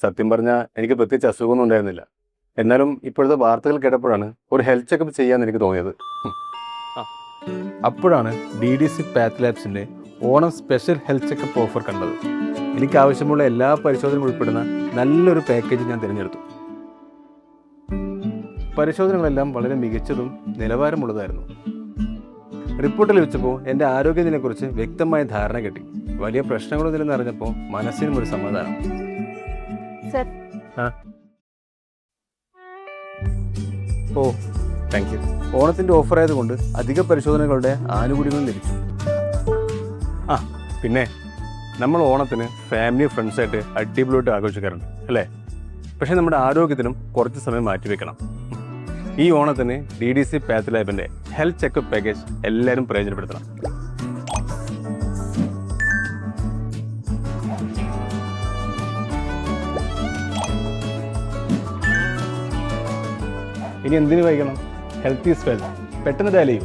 സത്യം പറഞ്ഞാൽ എനിക്ക് പ്രത്യേകിച്ച് അസുഖമൊന്നും ഉണ്ടായിരുന്നില്ല. എന്നാലും ഇപ്പോഴത്തെ വാർത്തകൾ കേട്ടപ്പോഴാണ് ഒരു ഹെൽത്ത് ചെക്കപ്പ് ചെയ്യാമെന്ന് എനിക്ക് തോന്നിയത്. അപ്പോഴാണ് DDC പാത്ത് ലാബ്സിൻ്റെ Onam special health checkup offer കണ്ടത്. എനിക്ക് ആവശ്യമുള്ള എല്ലാ പരിശോധനയും ഉൾപ്പെടുന്ന നല്ലൊരു പാക്കേജ് ഞാൻ തിരഞ്ഞെടുത്തു. പരിശോധനകളെല്ലാം വളരെ മികച്ചതും നിലവാരമുള്ളതായിരുന്നു. റിപ്പോർട്ട് ലഭിച്ചപ്പോൾ എൻ്റെ ആരോഗ്യത്തിനെക്കുറിച്ച് വ്യക്തമായ ധാരണ കിട്ടി. വലിയ പ്രശ്നങ്ങളൊന്നുമില്ലെന്ന് അറിഞ്ഞപ്പോൾ മനസ്സിനും ഒരു സമാധാനം. ഓ താങ്ക് യു. ഓണത്തിൻ്റെ ഓഫർ ആയതുകൊണ്ട് അധിക പരിശോധനകളുടെ ആനുകൂല്യങ്ങളും ലഭിച്ചു. പിന്നെ നമ്മൾ ഓണത്തിന് ഫാമിലി ഫ്രണ്ട്സായിട്ട് അടിപൊളിയായിട്ട് ആഘോഷിക്കാറുണ്ട് അല്ലേ? പക്ഷേ നമ്മുടെ ആരോഗ്യത്തിനും കുറച്ച് സമയം മാറ്റിവെക്കണം. ഈ ഓണത്തിന് DDC പാത്ത് ലാബിൻ്റെ ഹെൽത്ത് ചെക്കപ്പ് പാക്കേജ് എല്ലാവരും പ്രയോജനപ്പെടുത്തണം. ഇനി എന്തിനു വൈകണം? Health is wealth. പെട്ടെന്ന് ഡയൽ ചെയ്യൂ.